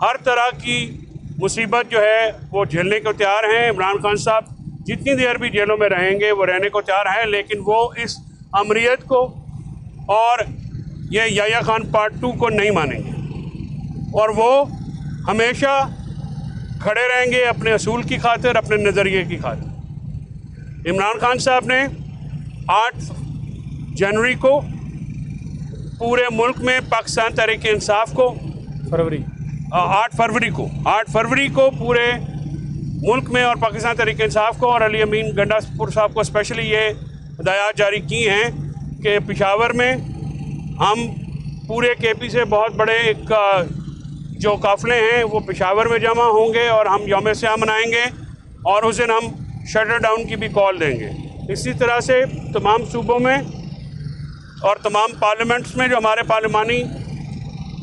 हर तरह की मुसीबत जो है वो झेलने को तैयार हैं। इमरान खान साहब जितनी देर भी जेलों में रहेंगे वो रहने को तैयार हैं, लेकिन वो इस अमरीयत को और ये याह्या खान पार्ट 2 को नहीं मानेंगे और वो हमेशा खड़े रहेंगे अपने असूल की खातिर, अपने नज़रिए की खातिर। इमरान खान साहब ने 8 जनवरी को पूरे मुल्क में पाकिस्तान तहरीक इंसाफ को 8 फरवरी को पूरे मुल्क में और पाकिस्तान तहरीक इंसाफ को और अली अमीन गंडापुर साहब को स्पेशली ये हिदायत जारी की हैं कि पेशावर में हम पूरे KP से बहुत बड़े एक जो काफ़िले हैं वो पेशावर में जमा होंगे और हम यौम स्याह मनाएंगे और उस दिन हम शटर डाउन की भी कॉल देंगे। इसी तरह से तमाम सूबों में और तमाम पार्लियामेंट्स में जो हमारे पार्लिमानी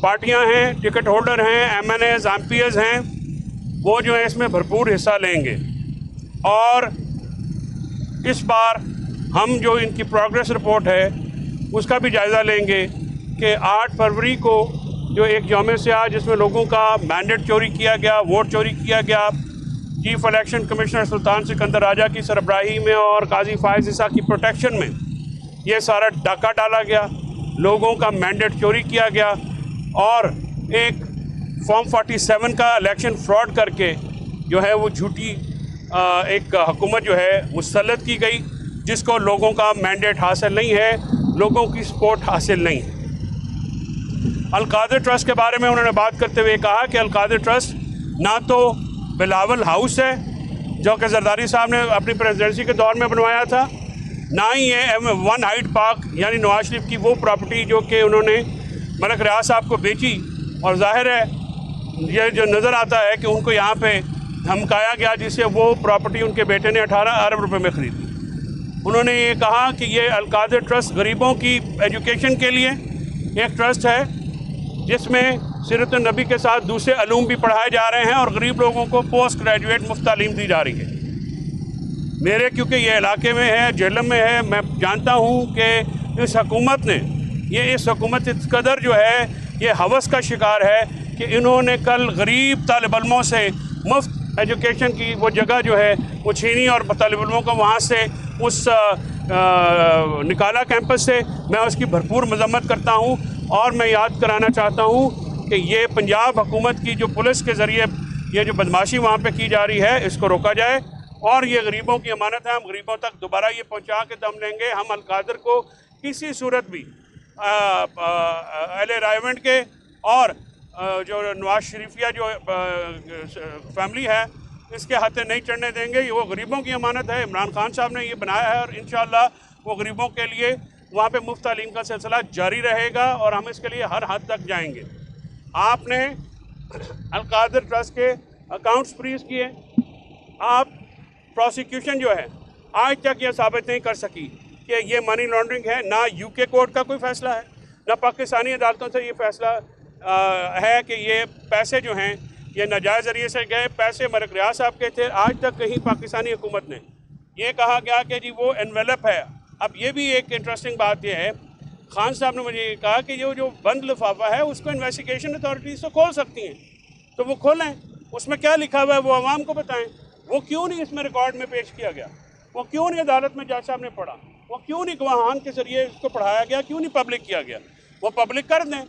पार्टियां हैं, टिकट होल्डर हैं, MNAs, MPs हैं, वो जो है इसमें भरपूर हिस्सा लेंगे। और इस बार हम जो इनकी प्रोग्रेस रिपोर्ट है उसका भी जायज़ा लेंगे कि 8 फरवरी को जो एक यौम स्याह जिसमें लोगों का मैंडेट चोरी किया गया, वोट चोरी किया गया, चीफ इलेक्शन कमिश्नर सुल्तान सिकंदर राजा की सरबराही में और काजी फायज़ ईसा की प्रोटेक्शन में ये सारा डाका डाला गया, लोगों का मैंडेट चोरी किया गया और एक फॉर्म 47 का इलेक्शन फ्रॉड करके जो है वो झूठी एक हुकूमत जो है मुसल्लत की गई, जिसको लोगों का मैंडेट हासिल नहीं है, लोगों की सपोर्ट हासिल नहीं है। अल-कादिर ट्रस्ट के बारे में उन्होंने बात करते हुए कहा कि अल-कादिर ट्रस्ट ना तो बिलावल हाउस है जो कि जरदारी साहब ने अपनी प्रेसिडेंसी के दौर में बनवाया था, ना ही ये वन हाइट पार्क यानी नवाज शरीफ की वो प्रॉपर्टी जो कि उन्होंने मलिक रियाज साहब को बेची। और जाहिर है ये जो नज़र आता है कि उनको यहाँ पे धमकाया गया, जिससे वो प्रॉपर्टी उनके बेटे ने 18 अरब रुपए में ख़रीदी। उन्होंने ये कहा कि ये अल-कादिर ट्रस्ट गरीबों की एजुकेशन के लिए एक ट्रस्ट है जिसमें सीरत नबी के साथ दूसरे अलूम भी पढ़ाए जा रहे हैं और गरीब लोगों को पोस्ट ग्रेजुएट मुफ्त तालीम दी जा रही है। मेरे क्योंकि ये इलाके में है, जेलम में है, मैं जानता हूँ कि इस हुकूमत ने इस हुकूमत इस कदर जो है ये हवस का शिकार है कि इन्होंने कल गरीब तालिब इल्मों से मुफ्त एजुकेशन की वो जगह जो है वो छीनी और तालिब इल्मों को वहाँ से उस निकाला कैंपस से। मैं उसकी भरपूर मजम्मत करता हूँ और मैं याद कराना चाहता हूँ कि ये पंजाब हुकूमत की जो पुलिस के ज़रिए ये जो बदमाशी वहाँ पे की जा रही है इसको रोका जाए और ये गरीबों की अमानत है, हम गरीबों तक दोबारा ये पहुँचा के दम लेंगे। हम अल-कादिर को किसी सूरत भी अहले रायवंड के और जो नवाज शरीफिया जो फैमिली है इसके हाथे नहीं चढ़ने देंगे। ये वो गरीबों की अमानत है, इमरान खान साहब ने ये बनाया है और इंशाअल्लाह वो गरीबों के लिए वहाँ पे मुफ्त तालीम का सिलसिला जारी रहेगा और हम इसके लिए हर हद तक जाएंगे। आपने अल-कादिर ट्रस्ट के अकाउंट्स फ्रीज किए, आप प्रोसिक्यूशन जो है आज तक ये साबित नहीं कर सकी कि ये मनी लॉन्ड्रिंग है। ना UK कोर्ट का कोई फ़ैसला है, ना पाकिस्तानी अदालतों से ये फ़ैसला है कि ये पैसे जो हैं ये नाजायज़ ज़रिए से गए, पैसे मलिक रियाज साहब के थे। आज तक कहीं पाकिस्तानी हुकूमत ने ये कहा गया कि जी वो एनवेलप है। अब ये भी एक इंटरेस्टिंग बात यह है, खान साहब ने मुझे ये कहा कि ये जो बंद लिफाफा है उसको इन्वेस्टिगेशन अथॉरिटीज़ तो खोल सकती हैं, तो वो खोलें, उसमें क्या लिखा हुआ है वो आवाम को बताएं। वो क्यों नहीं इसमें रिकॉर्ड में पेश किया गया, वो क्यों नहीं अदालत में जज साहब ने पढ़ा, वो क्यों नहीं गवाहान के ज़रिए इसको पढ़ाया गया, क्यों नहीं पब्लिक किया गया, वो पब्लिक कर दें।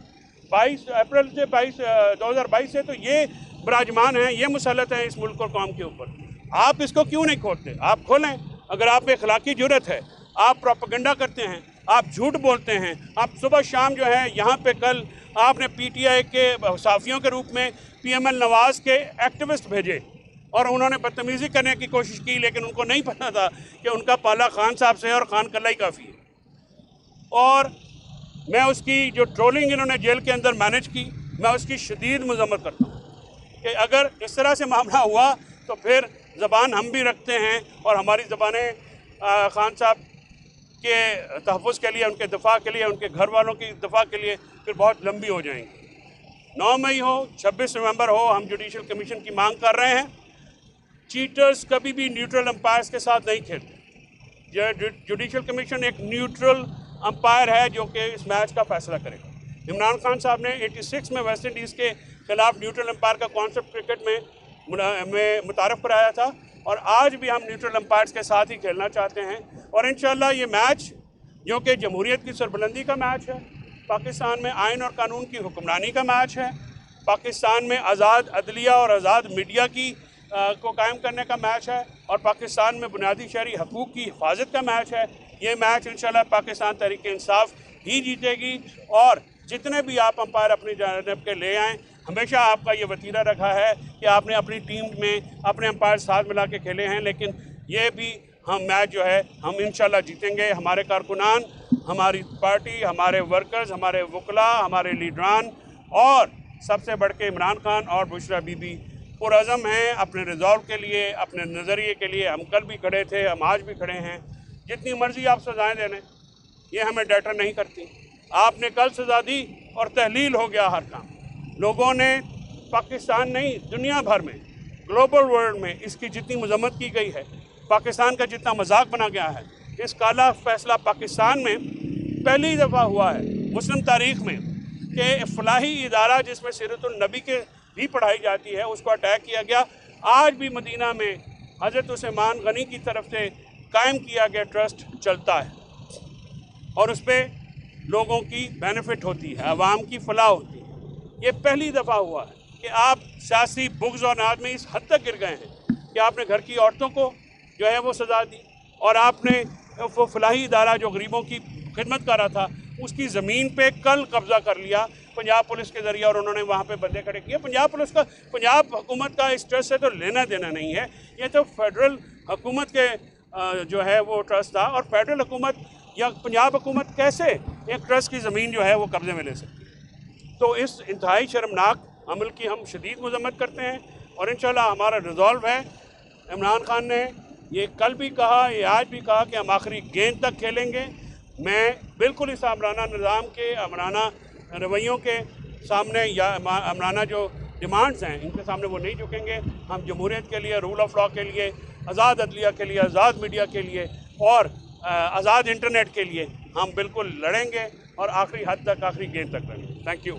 22 अप्रैल से 2022 से तो ये विराजमान हैं, ये मुसल्लत हैं इस मुल्क और कौम के ऊपर। आप इसको क्यों नहीं खोलते? आप खोलें। अगर आप में अखलाकी जुर्रत है, आप प्रोपेगेंडा करते हैं, आप झूठ बोलते हैं, आप सुबह शाम जो है यहाँ पे कल आपने PTI के साफ़ियों के रूप में PML नवाज़ के एक्टिविस्ट भेजे और उन्होंने बदतमीज़ी करने की कोशिश की, लेकिन उनको नहीं पता था कि उनका पाला खान साहब से और खान कल्ला ही काफ़ी है। और मैं उसकी जो ट्रोलिंग इन्होंने जेल के अंदर मैनेज की, मैं उसकी शदीद मज़म्मत करता हूँ कि अगर इस तरह से मामला हुआ तो फिर ज़बान हम भी रखते हैं और हमारी ज़बानें खान साहब के तहफ़्फ़ुज़ के लिए, उनके दफ़ा के लिए, उनके घर वालों की दफ़ा के लिए फिर बहुत लंबी हो जाएंगी। 9 मई हो, 26 नवंबर हो, हम जुडिशल कमीशन की मांग कर रहे हैं। चीटर्स कभी भी न्यूट्रल अंपायर्स के साथ नहीं खेलते। जुडिशल कमीशन एक न्यूट्रल अंपायर है जो कि इस मैच का फ़ैसला करेगा। इमरान खान साहब ने 86 में वेस्ट इंडीज़ के खिलाफ न्यूट्रल एम्पायर का कॉन्सेप्ट क्रिकेट में मुतारफ़ कराया था, और आज भी हम न्यूट्रल एम्पायर्स के साथ ही खेलना चाहते हैं। और इंशाल्लाह ये मैच जो कि जमहूरियत की सरबुलंदी का मैच है, पाकिस्तान में आइन और कानून की हुक्मरानी का मैच है, पाकिस्तान में आज़ाद अदलिया और आज़ाद मीडिया की को कायम करने का मैच है, और पाकिस्तान में बुनियादी शहरी हकूक़ की हिफाजत का मैच है। ये मैच इंशाल्लाह पाकिस्तान तहरीक-ए-इंसाफ ही जीतेगी। और जितने भी आप अंपायर अपनी जानिब के ले आएँ, हमेशा आपका ये वतीरा रखा है कि आपने अपनी टीम में अपने अंपायर साथ मिला के खेले हैं, लेकिन ये भी हम मैच जो है हम इंशाल्लाह जीतेंगे। हमारे कारकुनान, हमारी पार्टी, हमारे वर्कर्स, हमारे वकला, हमारे लीडरान और सबसे बढ़ के इमरान खान और बुशरा बीबी पुरअज़म हैं अपने रिजॉल्व के लिए, अपने नज़रिए के लिए। हम कल भी खड़े थे, हम आज भी खड़े हैं। जितनी मर्ज़ी आप सज़ाएँ दे लें, ये हमें डैटर नहीं करती। आपने कल सज़ा दी और तहलील हो गया हर काम। लोगों ने पाकिस्तान नहीं, दुनिया भर में, ग्लोबल वर्ल्ड में इसकी जितनी मजम्मत की गई है, पाकिस्तान का जितना मजाक बना गया है, इस काला फैसला पाकिस्तान में पहली दफ़ा हुआ है मुस्लिम तारीख़ में कि फलाही इदारा जिसमें सीरतुन नबी के भी पढ़ाई जाती है, उसको अटैक किया गया। आज भी मदीना में हज़रत उस्मान गनी की तरफ से कायम किया गया ट्रस्ट चलता है, और उस पर लोगों की बेनिफिट होती है, आवाम की फलाह होती है। ये पहली दफ़ा हुआ है कि आप सियासी बुग़्ज़ और नाद में इस हद तक गिर गए हैं कि आपने घर की औरतों को जो है वो सज़ा दी, और आपने वो फलाही इदारा जो गरीबों की खिदमत कर रहा था उसकी ज़मीन पे कल कब्ज़ा कर लिया पंजाब पुलिस के ज़रिए, और उन्होंने वहाँ पे बंदे खड़े किए। पंजाब पुलिस का, पंजाब हुकूमत का इस ट्रस्ट से तो लेना देना नहीं है, ये तो फेडरल हुकूमत के जो है वो ट्रस्ट था, और फेडरल हुकूमत या पंजाब हुकूमत कैसे एक ट्रस्ट की ज़मीन जो है वो कब्ज़े में ले सकती है। तो इस इंतहाई शर्मनाक अमल की हम शदीद मज़म्मत करते हैं, और इंशाल्लाह हमारा रिजॉल्व है। इमरान खान ने ये कल भी कहा, ये आज भी कहा कि हम आखिरी गेंद तक खेलेंगे। मैं बिल्कुल इस आमराना निज़ाम के, आमराना रवैयों के सामने या आमराना जो डिमांड्स हैं इनके सामने वो नहीं झुकेंगे। हम जमहूरियत के लिए, रूल ऑफ लॉ के लिए, आज़ाद अदलिया के लिए, आज़ाद मीडिया के लिए और आज़ाद इंटरनेट के लिए हम बिल्कुल लड़ेंगे और आखिरी हद तक, आखिरी गेंद तक लड़ेंगे। Thank you.